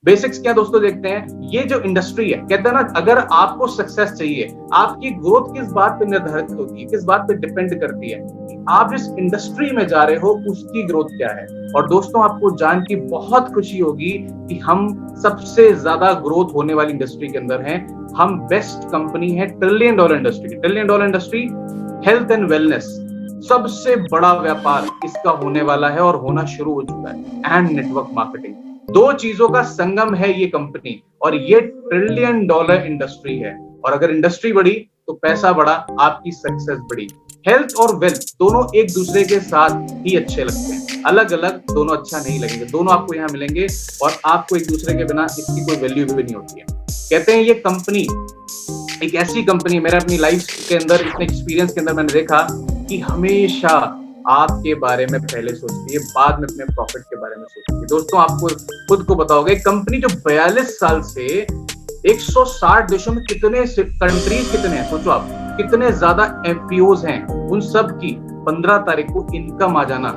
Basics क्या दोस्तों देखते हैं, ये जो इंडस्ट्री है, कहते हैं ना, अगर आपको सक्सेस चाहिए, आपकी ग्रोथ किस बात पे निर्धारित होती है, किस बात पे डिपेंड करती है, आप जिस इंडस्ट्री में जा रहे हो उसकी ग्रोथ क्या है। और दोस्तों आपको जान की बहुत खुशी होगी कि हम सबसे ज्यादा ग्रोथ होने वाली इंडस्ट्री के अंदर हैं। हम बेस्ट कंपनी है trillion dollar industry. Trillion dollar industry health and wellness, सबसे बड़ा व्यापार इसका होने वाला है और होना शुरू हो चुका है। एंड नेटवर्क मार्केटिंग, दो चीजों का संगम है ये कंपनी, और ये ट्रिलियन डॉलर इंडस्ट्री है। और अगर इंडस्ट्री बढ़ी तो पैसा बढ़ा, आपकी सक्सेस बढ़ी। हेल्थ और वेल्थ दोनों एक दूसरे के साथ ही अच्छे लगते हैं, अलग अलग दोनों अच्छा नहीं लगेंगे। दोनों आपको यहाँ मिलेंगे और आपको एक दूसरे के बिना इसकी कोई वैल्यू भी नहीं होती है। कहते हैं ये कंपनी एक ऐसी कंपनी, मेरे अपनी लाइफ के अंदर, इतने एक्सपीरियंस के अंदर मैंने देखा कि हमेशा आपके बारे में पहले सोचती है, बाद में अपने प्रॉफिट के बारे में सोचती है। दोस्तों आपको खुद को बताओगे, कंपनी जो 42 साल से 160 देशों में, कितने कंट्रीज कितने हैं सोचो आप, कितने ज्यादा एफपीओज हैं, उन सब की 15 तारीख को इनकम आ जाना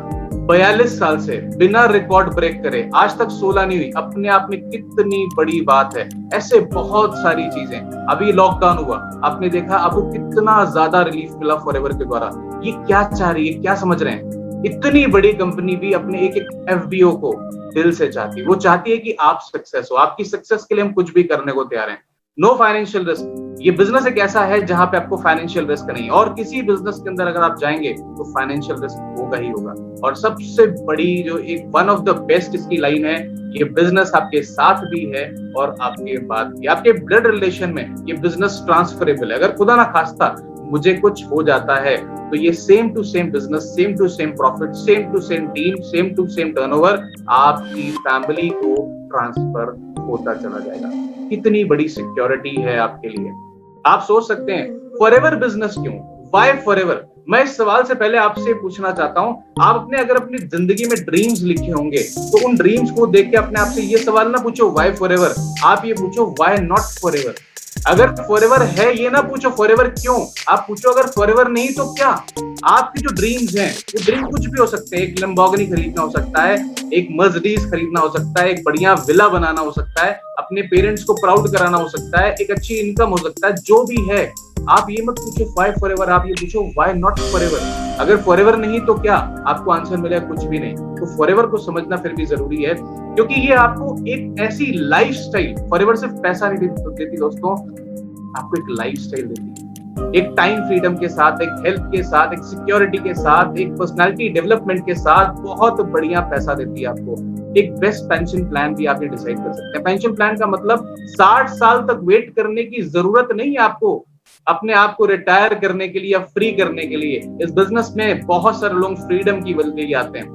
42 साल से बिना रिकॉर्ड ब्रेक करे, आज तक 16 नहीं हुई, अपने आप में कितनी बड़ी बात है। ऐसे बहुत सारी चीजें, अभी लॉकडाउन हुआ, आपने देखा आपको कितना ज्यादा रिलीफ मिला फॉरएवर के द्वारा। ये क्या चाह रही है, क्या समझ रहे हैं, इतनी बड़ी कंपनी भी अपने एक एक एफबीओ को दिल से चाहती है। वो चाहती है कि आप सक्सेस हो, आपकी सक्सेस के लिए हम कुछ भी करने को तैयार हैं। नो फाइनेंशियल रिस्क, ये बिजनेस एक ऐसा है जहां पे आपको फाइनेंशियल रिस्क नहीं, और किसी बिजनेस के अंदर अगर आप जाएंगे तो फाइनेंशियल रिस्क होगा ही होगा। और सबसे बड़ी जो एक वन ऑफ द बेस्ट इसकी लाइन है, ये बिजनेस आपके साथ भी है और आपके बाद भी, आपके ब्लड रिलेशन में ये बिजनेस ट्रांसफरेबल है। अगर खुदा ना खास्ता मुझे कुछ हो जाता है तो ये same to same business, same to same profit, same to same team, same to same turnover आपकी फैमिली को ट्रांसफर होता चला जाएगा। कितनी बड़ी सिक्योरिटी है आपके लिए। आप सोच सकते हैं फॉरएवर बिजनेस क्यों, व्हाई फॉरएवर। मैं इस सवाल से पहले आपसे पूछना चाहता हूं, आप अपने अगर अपनी जिंदगी में ड्रीम्स लिखे होंगे तो उन ड्रीम्स को देख के अपने आप से ये सवाल ना पूछो व्हाई फॉरएवर, आप ये पूछो व्हाई नॉट फॉरएवर। अगर फॉरएवर है ये ना पूछो फॉरएवर क्यों, आप पूछो अगर फॉरएवर नहीं तो क्या। आपकी जो ड्रीम्स हैं वो ड्रीम कुछ भी हो सकते हैं, एक लैम्बोर्गिनी खरीदना हो सकता है, एक मर्सिडीज खरीदना हो सकता है, एक बढ़िया विला बनाना हो सकता है, अपने पेरेंट्स को प्राउड कराना हो सकता है, एक अच्छी इनकम हो सकता है, जो भी है। आप ये मत पूछो व्हाई फॉरएवर, आप ये पूछो व्हाई नॉट फॉरएवर। अगर फॉरएवर नहीं तो क्या, आपको आंसर मिलेगा कुछ भी नहीं। तो फॉरएवर को समझना फिर भी जरूरी है, क्योंकि ये आपको एक ऐसी लाइफस्टाइल, फॉरएवर सिर्फ पैसा नहीं देती दोस्तों, आपको एक लाइफस्टाइल देती है, एक टाइम फ्रीडम के साथ, एक हेल्थ के साथ, एक सिक्योरिटी के साथ, एक पर्सनालिटी डेवलपमेंट के साथ बहुत बढ़िया पैसा देती है आपको। एक बेस्ट पेंशन प्लान भी आप ये डिसाइड कर सकते हैं। पेंशन प्लान का मतलब 60 साल तक वेट करने की जरूरत नहीं है आपको अपने आप को रिटायर करने के लिए या फ्री करने के लिए। इस बिजनेस में बहुत सारे लोग फ्रीडम की वजह आते हैं,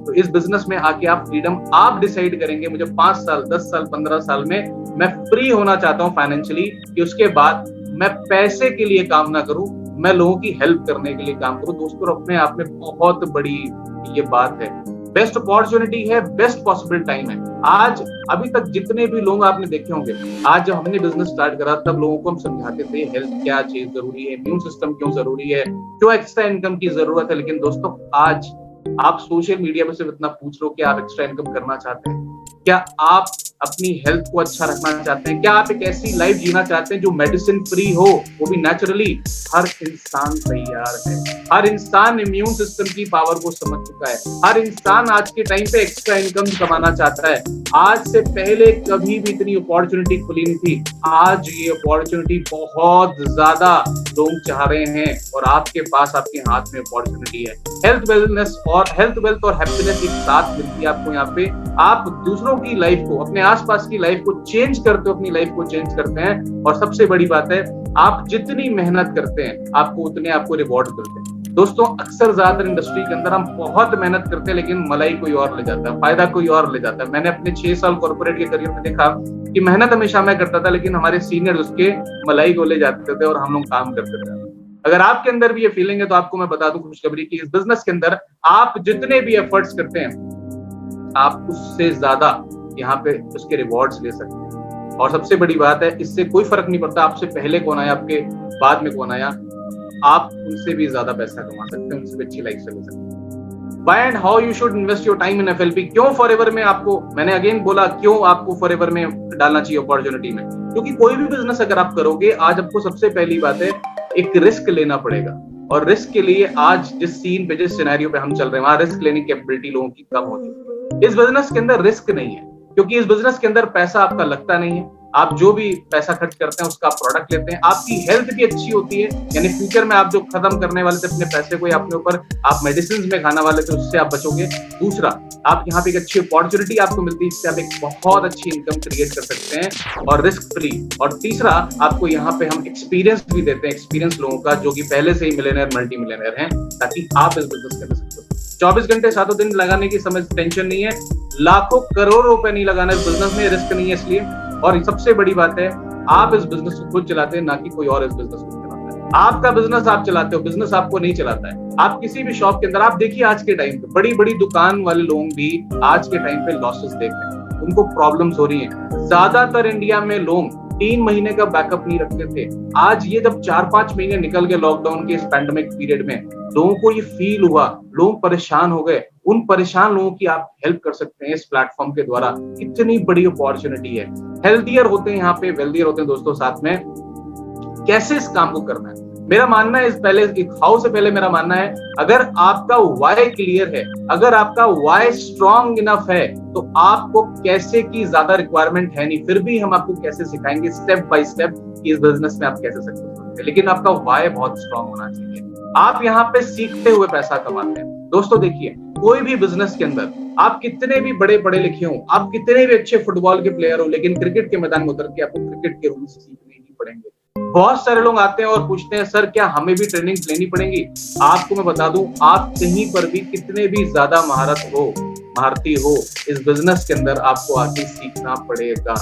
तो इस बिजनेस में आके आप फ्रीडम आप डिसाइड करेंगे, मुझे 5 साल 10 साल 15 साल में मैं फ्री होना चाहता हूं फाइनेंशियली, कि उसके बाद मैं पैसे के लिए काम ना करूं, मैं लोगों की हेल्प करने के लिए काम करूं। दोस्तों अपने आप में बहुत बड़ी ये बात है, बेस्ट अपॉर्चुनिटी है, बेस्ट पॉसिबल टाइम है। आज अभी तक जितने भी लोग आपने देखे होंगे, आज जब हमने बिजनेस स्टार्ट करा तब लोगों को हम समझाते थे हेल्थ क्या चीज जरूरी है, इम्यून सिस्टम क्यों जरूरी है, क्यों एक्स्ट्रा इनकम की जरूरत है। लेकिन दोस्तों आज आप सोशल मीडिया पर सिर्फ इतना पूछ लो कि आप एक्स्ट्रा इनकम करना चाहते हैं, क्या आप अपनी हेल्थ को अच्छा रखना चाहते हैं, क्या आप एक ऐसी लाइफ जीना चाहते हैं जो मेडिसिन फ्री हो, वो भी नेचुरली। हर इंसान तैयार है, हर इंसान इम्यून सिस्टम की पावर को समझ चुका है, हर इंसान आज के टाइम पे एक्स्ट्रा इनकम कमाना चाहता है। आज से पहले कभी भी इतनी अपॉर्चुनिटी खुली नहीं थी, आज ये अपॉर्चुनिटी बहुत ज्यादा लोग चाह रहे हैं और आपके पास, आपके हाथ में अपॉर्चुनिटी है। हेल्थ वेल्थ और हैप्पीनेस एक साथ मिलती है आपको। यहाँ पे आप दूसरों की लाइफ को, अपने आसपास की लाइफ को चेंज करते हो, अपनी लाइफ को चेंज करते हैं। और सबसे बड़ी बात है, आप जितनी मेहनत करते हैं आपको उतने आपको रिवॉर्ड मिलते हैं। दोस्तों अक्सर ज्यादातर इंडस्ट्री के अंदर हम बहुत मेहनत करते हैं लेकिन मलाई कोई और ले जाता है, फायदा कोई और ले जाता है। मैंने अपने 6 साल कॉर्पोरेट के करियर में देखा कि मेहनत हमेशा मैं करता था, लेकिन हमारे सीनियर उसके मलाई को ले जाते थे और हम लोग काम करते थे। अगर आपके अंदर भी ये फीलिंग है तो आपको मैं बता दूं खुशखबरी कि इस बिजनेस के अंदर आप जितने भी एफर्ट्स करते हैं आप उससे ज्यादा यहाँ पे उसके रिवॉर्ड्स ले सकते हैं। और सबसे बड़ी बात है, इससे कोई फर्क नहीं पड़ता आपसे पहले कौन आया, आपके बाद में कौन आया, आप उनसे भी ज्यादा पैसा कमा सकते हैं, उनसे भी अच्छी लाइफ ले सकते हैं। Why and how you should invest your time in FLP? क्यों फॉरएवर में आपको, मैंने अगेन बोला क्यों आपको फॉरएवर में डालना चाहिए अपॉर्चुनिटी में, क्योंकि कोई भी बिजनेस अगर आप करोगे, आज आपको सबसे पहली बात है एक रिस्क लेना पड़ेगा, और रिस्क के लिए आज जिस सीन पे, जिस सिनेरियो पे हम चल रहे हैं, वहां रिस्क लेने की कैपेबिलिटी लोगों की कम होती है। इस बिजनेस के अंदर रिस्क नहीं है, क्योंकि इस बिजनेस के अंदर पैसा आपका लगता नहीं है। आप जो भी पैसा खर्च करते हैं उसका प्रोडक्ट लेते हैं, आपकी हेल्थ भी अच्छी होती है, यानी फ्यूचर में आप जो खत्म करने वाले थे अपने पैसे को या अपने ऊपर आप मेडिसिन में खाना वाले थे, उससे आप बचोगे। दूसरा, आप यहाँ पे एक अच्छी अपॉर्चुनिटी आपको मिलती है, जिससे आप एक बहुत अच्छी इनकम क्रिएट कर सकते हैं और रिस्क फ्री। और तीसरा, आपको यहाँ पे हम एक्सपीरियंस भी देते हैं, एक्सपीरियंस लोगों का जो कि पहले से ही मिलियनेयर, मल्टी मिलियनेयर हैं, ताकि आप इस बिजनेस कर सकते हो। 24 घंटे 7 दिन लगाने की समझ टेंशन नहीं है, लाखों करोड़ों रुपए नहीं लगाना इस बिजनेस में, रिस्क नहीं है इसलिए। और सबसे बड़ी बात है, आप इस बिजनेस को खुद चलाते हैं, ना कि कोई और इस बिजनेस को चलाता है। आपका बिजनेस आप चलाते हो, बिजनेस आपको नहीं चलाता है। आप किसी भी शॉप के अंदर, आप देखिए आज के टाइम पे बड़ी बड़ी दुकान वाले लोग भी आज के टाइम पे लॉसेस देख रहे हैं, उनको प्रॉब्लम्स हो रही हैं। ज्यादातर इंडिया में लोग 3 महीने का बैकअप नहीं रखते थे। आज ये जब 4-5 महीने निकल गए लॉकडाउन के इस पैंडेमिक पीरियड में, लोगों को ये फील हुआ, लोग परेशान हो गए। उन परेशान लोगों की आप हेल्प कर सकते हैं इस प्लेटफॉर्म के द्वारा। इतनी बड़ी अपॉर्चुनिटी है, हेल्थियर होते हैं यहाँ पे, वेल्थियर होते हैं दोस्तों साथ में। कैसे इस काम को करना है, मेरा मानना है, इस पहले हाउ से पहले मेरा मानना है, अगर आपका वाई क्लियर है, अगर आपका वाई स्ट्रॉन्ग इनफ है, तो आपको कैसे की ज्यादा रिक्वायरमेंट है नहीं। फिर भी हम आपको कैसे सिखाएंगे स्टेप बाय स्टेप कि इस बिजनेस में आप कैसे सक्सेस होते हैं, लेकिन आपका वाई बहुत स्ट्रॉन्ग होना चाहिए। आप यहाँ पे सीखते हुए पैसा कमाते हैं। दोस्तों देखिए, कोई भी बिजनेस के अंदर आप कितने भी बड़े पढ़े लिखे हो, आप कितने भी अच्छे फुटबॉल के प्लेयर हो, लेकिन क्रिकेट के मैदान में उतर के आपको क्रिकेट के रूल्स सीखने ही पड़ेंगे। बहुत सारे लोग आते हैं और पूछते हैं, सर क्या हमें भी ट्रेनिंग लेनी पड़ेगी? आपको मैं बता दूं, आप कहीं पर भी कितने भी ज्यादा महारती हो, इस बिजनेस के अंदर आपको आगे सीखना पड़ेगा।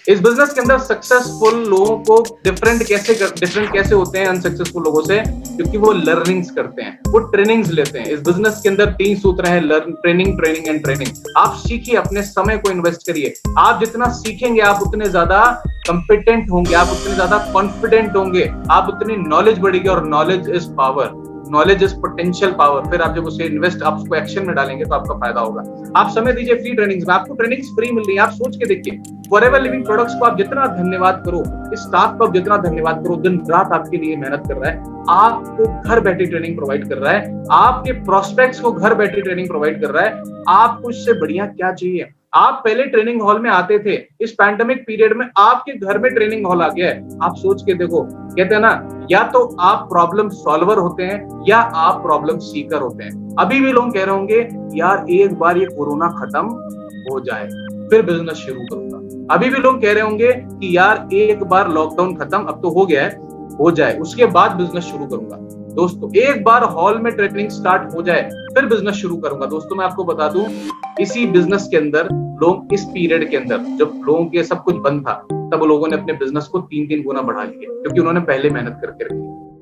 इस बिजनेस के अंदर सक्सेसफुल लोगों को डिफरेंट कैसे होते हैं अनसक्सेसफुल लोगों से, क्योंकि वो लर्निंग्स करते हैं, वो ट्रेनिंग्स लेते हैं। इस बिजनेस के अंदर 3 सूत्र हैं, learn, training, training and training. आप सीखिए, अपने समय को इन्वेस्ट करिए। आप जितना सीखेंगे, आप उतने ज्यादा कंपिटेंट होंगे, आप उतने ज्यादा कॉन्फिडेंट होंगे, आप उतनी नॉलेज बढ़ेगी, और knowledge is power, knowledge is potential power. फिर आप जब उसे इन्वेस्ट, आप उसको एक्शन में डालेंगे तो आपका फायदा होगा। आप समय दीजिए फ्री ट्रेनिंग्स में, आपको ट्रेनिंग्स फ्री मिल रही है। आप सोच के देखिए, फॉरएवर लिविंग प्रोडक्ट्स को आप जितना धन्यवाद करो, इस स्टाफ को आप जितना धन्यवाद करो, दिन रात आपके लिए मेहनत कर रहा है, आपको घर बैठे ट्रेनिंग प्रोवाइड कर रहा है, आपके प्रोस्पेक्ट्स को घर बैठे ट्रेनिंग प्रोवाइड कर रहा है। आपको इससे बढ़िया क्या चाहिए? आप पहले ट्रेनिंग हॉल में आते थे, इस पैंडेमिक पीरियड में आपके घर में ट्रेनिंग हॉल आ गया है। आप सोच के देखो, कहते हैं ना, या तो आप प्रॉब्लम सॉल्वर होते हैं या आप प्रॉब्लम सीकर होते हैं। अभी भी लोग कह रहे होंगे, यार एक बार ये कोरोना खत्म हो जाए फिर बिजनेस शुरू करूंगा। अभी भी लोग कह रहे होंगे कि यार एक बार लॉकडाउन खत्म, अब तो हो गया है, हो जाए उसके बाद बिजनेस शुरू करूंगा। दोस्तों, एक बार हॉल में ट्रेनिंग स्टार्ट हो जाए फिर बिजनेस शुरू करूंगा। दोस्तों, मैं आपको बता दूं, इसी बिजनेस के अंदर लोग इस पीरियड के अंदर, जब लोगों के सब कुछ बंद था, तब लोगों ने अपने बिजनेस को 3-3 गुना बढ़ा लिया, क्योंकि उन्होंने पहले मेहनत करके रखी।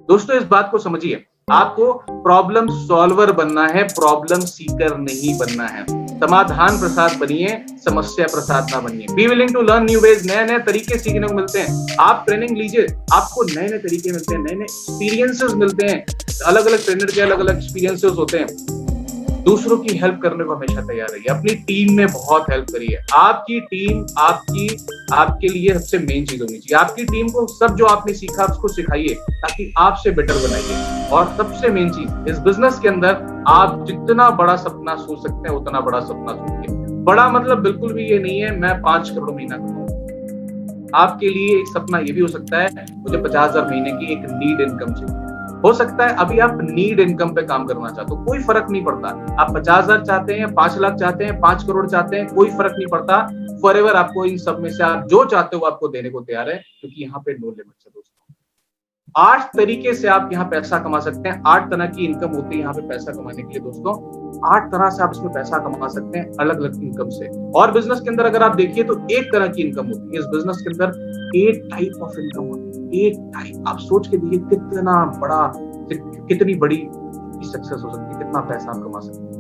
दोस्तों, इस बात को समझिए, आपको प्रॉब्लम सॉल्वर बनना है, प्रॉब्लम सीकर नहीं बनना है। समाधान प्रसाद बनिए, समस्या प्रसाद ना बनिए। Be willing to learn new ways, नए नए तरीके सीखने को मिलते हैं। आप ट्रेनिंग लीजिए, आपको नए नए तरीके मिलते हैं, नए नए एक्सपीरियंसेस मिलते हैं। अलग अलग ट्रेनर के अलग अलग एक्सपीरियंसेस होते हैं। दूसरों की हेल्प करने को हमेशा तैयार रहिए, अपनी टीम में बहुत हेल्प करिए। आपकी टीम आपके लिए सबसे मेन चीज होनी चाहिए। आपकी टीम को सब जो आपने सीखा उसको सिखाइए, ताकि आपसे बेटर बनाइए। और सबसे मेन चीज, इस बिजनेस के अंदर आप जितना बड़ा सपना सोच सकते हैं, उतना बड़ा सपना सोचिए। बड़ा मतलब बिल्कुल भी ये नहीं है मैं 5 करोड़ महीना कमाऊं। आपके लिए एक सपना ये भी हो सकता है, मुझे 50,000 महीने की एक नीड इनकम चाहिए। हो सकता है अभी आप नीड इनकम पे काम करना चाहते हो, कोई फर्क नहीं पड़ता। आप 50,000 चाहते हैं, 5 लाख चाहते हैं, 5 करोड़ चाहते हैं, कोई फर्क नहीं पड़ता। फॉरएवर आपको इन सब में से आप जो चाहते हो आपको देने को तैयार है, क्योंकि यहाँ पे नो लिमिट्स है दोस्तों। 8 तरीके से आप यहाँ पैसा कमा सकते हैं। 8 तरह की इनकम होती है यहाँ पे पैसा कमाने के लिए दोस्तों। 8 तरह से आप इसमें पैसा कमा सकते हैं, अलग अलग इनकम से। और बिजनेस के अंदर अगर आप देखिए तो 1 तरह की इनकम होती है। इस बिजनेस के अंदर 8 टाइप ऑफ इनकम होती है, 8 टाइप। आप सोच के देखिए कितनी बड़ी सक्सेस हो सकती है, कितना पैसा आप कमा सकते हैं।